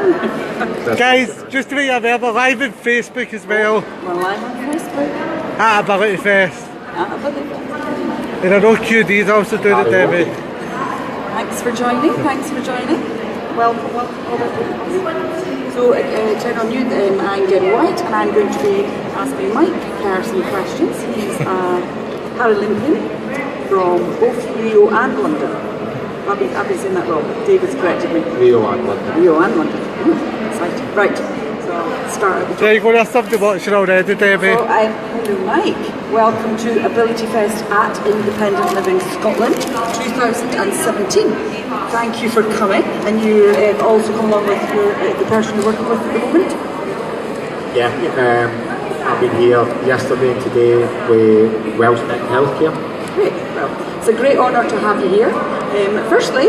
Guys, just to make you aware, we're live on Facebook as well. We're live on Facebook. At Ability Fest. At Ability Fest. And I know QD's also doing it, Debbie. Thanks for joining, Welcome. So, turn on you, I'm Debbie White, and I'm going to be asking Mike Kerr some questions. He's a Paralympian from both Rio and London. I've been saying that wrong. David's corrected me. Rio and London. Rio and London. Exciting. Right, so start at the top. Yeah, you're going to have something to watch already, Debbie. So, hello Mike. Welcome to Ability Fest at Independent Living Scotland 2017. Thank you for coming, and you also come along with the person you're working with at the moment. Yeah, I've been here yesterday and today with Wellspring Healthcare. Great, well, it's a great honour to have you here. Firstly,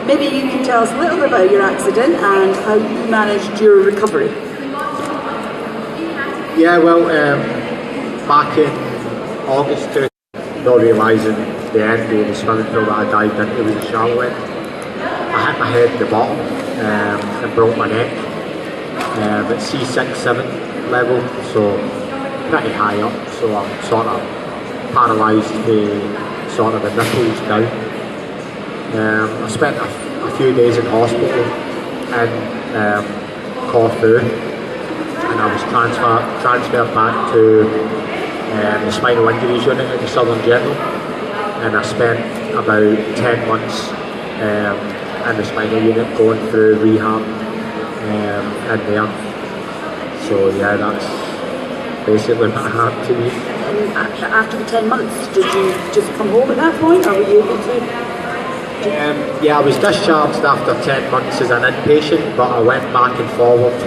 maybe you can tell us a little bit about your accident and how you managed your recovery. Yeah, well, back in August, not realising the end of the swimming pool that I dived into was a shallow end. I hit my head at the bottom and broke my neck at C6, 7 level, so pretty high up, so I'm sort of paralysed with sort of the nipples down. I spent a few days in hospital in Corfu, and I was transferred back to the spinal injuries unit at the Southern General, and I spent about 10 months in the spinal unit going through rehab in there. So yeah, that's basically what happened to me. And after the 10 months, did you just come home at that point, or were you able to? Yeah, I was discharged after 10 months as an inpatient, but I went back and forward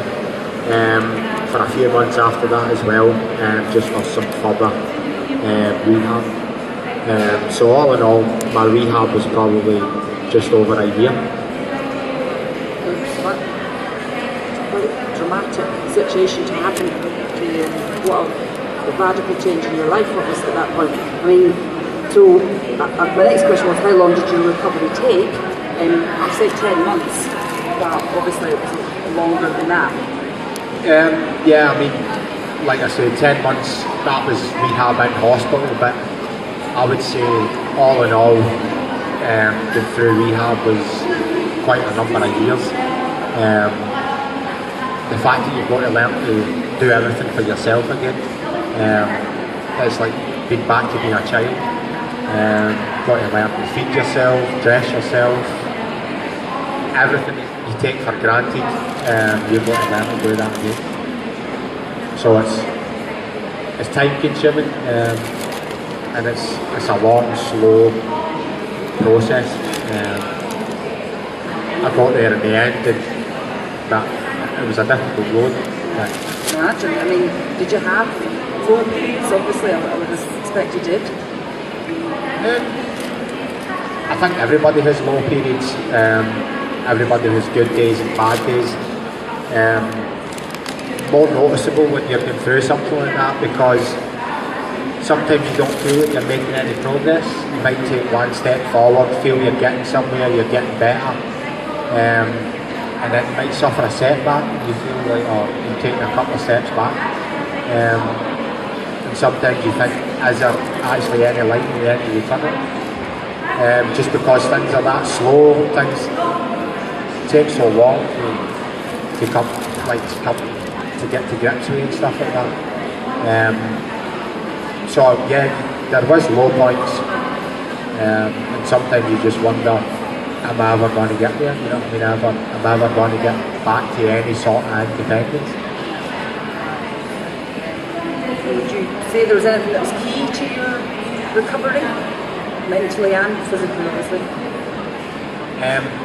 for a few months after that as well, just for some further rehab. So all in all, my rehab was probably just over a year. It's quite a dramatic situation to happen to you. What a radical change in your life was at that point. I mean, so my next question was, how long did your recovery take? You said 10 months, but obviously it was longer than that. Yeah, I mean, like I said, 10 months, that was rehab in hospital, but I would say all in all, going through rehab was quite a number of years. The fact that you've got to learn to do everything for yourself again, it's like being back to being a child. Got to learn to feed yourself, dress yourself, everything that you take for granted, you've got to learn to do that again. So it's time consuming, and it's a long, slow process. I got there in the end, and that it was a difficult road. Imagine, I mean, did you have full periods? Obviously, I would expect you did. I think everybody has low periods. Everybody has good days and bad days. More noticeable when you're going through something like that, because sometimes you don't feel that you're making any progress. You might take one step forward, feel you're getting somewhere, you're getting better, and then you might suffer a setback. You feel like, oh, you're taking a couple of steps back, and sometimes you think, is there actually any light at the end of the tunnel? Just because things are that slow, things take so long to get to grips with and stuff like that. So yeah, there was low points, and sometimes you just wonder, am I ever going to get there? You know what I mean? Am I ever going to get back to any sort of independence? Would you say there was anything that was key to your recovery, mentally and physically, obviously?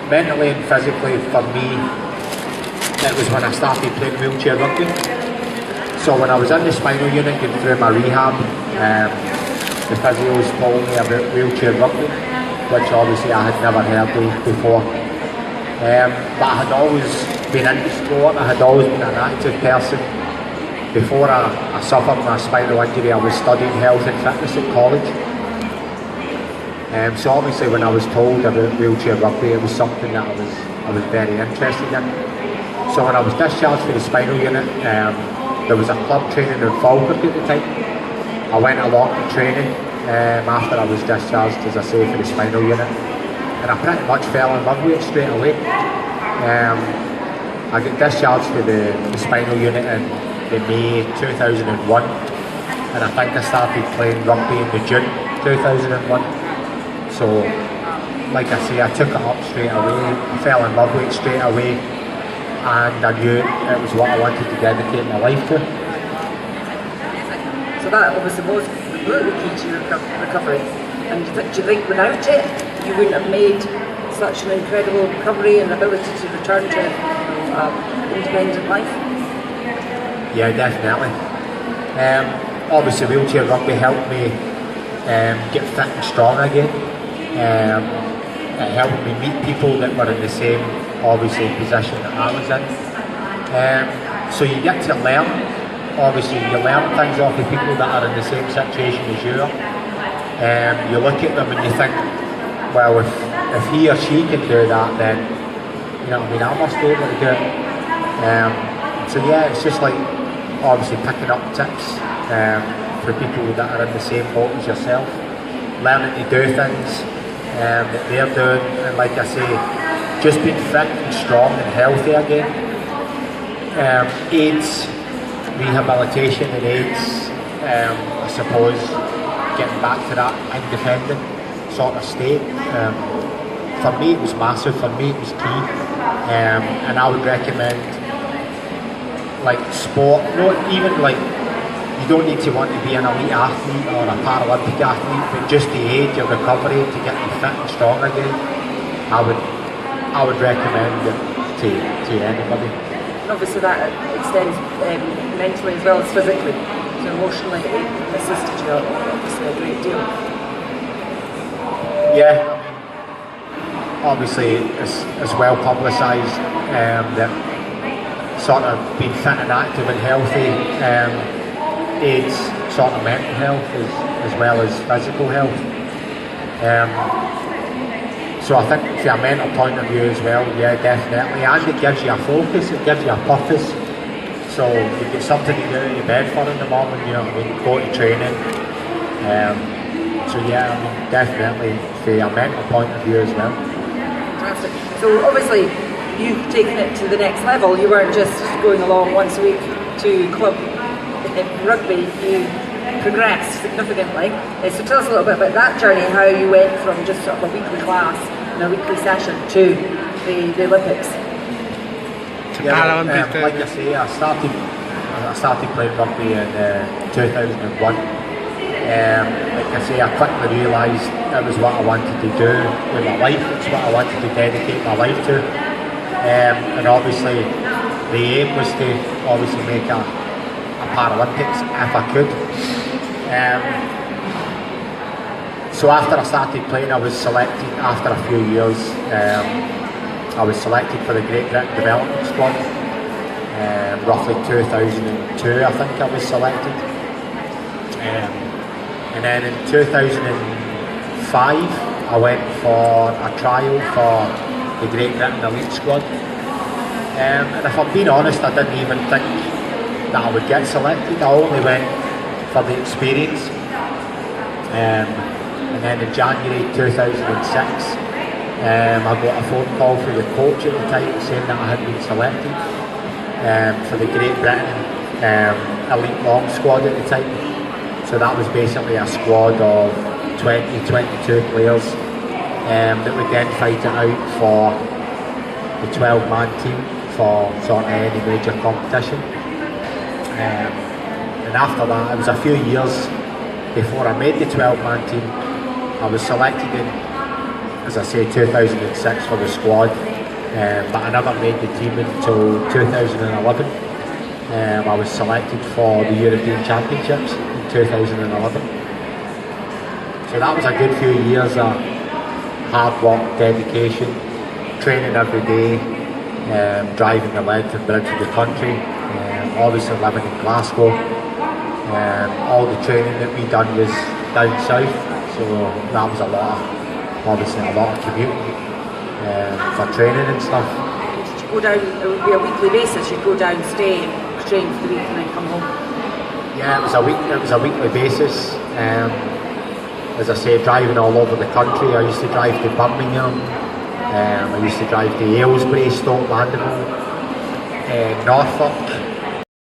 Mentally and physically, for me, it was when I started playing wheelchair rugby. So when I was in the spinal unit going through my rehab, the physios told me about wheelchair rugby, which obviously I had never heard of before. But I had always been into sport, I had always been an active person. Before I suffered my spinal injury, I was studying health and fitness at college. So obviously when I was told about wheelchair rugby, it was something that I was very interested in. So when I was discharged for the spinal unit, there was a club training in Falkirk at the time. I went along to training after I was discharged, as I say, for the spinal unit, and I pretty much fell in love with it straight away. I got discharged for the spinal unit in May 2001, and I think I started playing rugby in June 2001. So, like I say, I took it up straight away, I fell in love with it straight away, and I knew it was what I wanted to dedicate my life to. So that obviously was completely key to your recovery. And do you think without it, you wouldn't have made such an incredible recovery and ability to return to independent life? Yeah, definitely. Obviously, wheelchair rugby helped me get fit and strong again. It helped me meet people that were in the same, obviously, position that I was in. So you get to learn. Obviously, you learn things off the people that are in the same situation as you are. You look at them and you think, well, if he or she can do that, then, you know what I mean, I must be able to do it. So yeah, it's just like, obviously, picking up tips for people that are in the same boat as yourself, learning to do things that they're doing, and like I say, just being fit and strong and healthy again. AIDS, rehabilitation and AIDS, I suppose, getting back to that independent sort of state. For me it was massive, for me it was key, and I would recommend, like, sport, not even like, you don't need to want to be an elite athlete or a Paralympic athlete, but just the age of recovery to get you fit and strong again, I would recommend it to anybody. And obviously that extends mentally as well as physically. So emotionally it assisted you obviously a great deal. Yeah, obviously it's well publicised that sort of being fit and active and healthy aids sort of mental health as well as physical health. So I think from a mental point of view as well, yeah, definitely, and it gives you a focus, it gives you a purpose. So you get something to get out of bed for in the morning, you know what I mean, go to training. So yeah, I mean, definitely from a mental point of view as well. Fantastic. So obviously you've taken it to the next level. You weren't just going along once a week to club rugby, you progressed significantly. So tell us a little bit about that journey, how you went from just sort of a weekly class and a weekly session to the Olympics. Yeah, like I say, I started playing rugby in 2001. Like I say, I quickly realised it was what I wanted to do with my life. It's what I wanted to dedicate my life to. And obviously, the aim was to obviously make a Paralympics if I could. So after I started playing, I was selected after a few years. I was selected for the Great Britain Development Squad. Roughly 2002, I think I was selected. And then in 2005, I went for a trial for the Great Britain Elite Squad. And if I'm being honest, I didn't even think that I would get selected. I only went for the experience. And then in January 2006, I got a phone call from the coach at the time saying that I had been selected for the Great Britain Elite Long Squad at the time. So that was basically a squad of 22 players that would then fight it out for the 12-man team for sort of any major competition. And after that, it was a few years before I made the 12-man team. I was selected in, as I say, 2006 for the squad, but I never made the team until 2011. I was selected for the European Championships in 2011. So that was a good few years of hard work, dedication, training every day, driving the length and breadth of the country, obviously living in Glasgow. All the training that we done was down south, so that was obviously a lot of commuting for training and stuff. go down, it would be a weekly basis, you'd go down, stay, train for the week and then come home? Yeah, it was a weekly basis. As I say, driving all over the country. I used to drive to Birmingham. I used to drive to Aylesbury, Stoke Mandeville, Norfolk.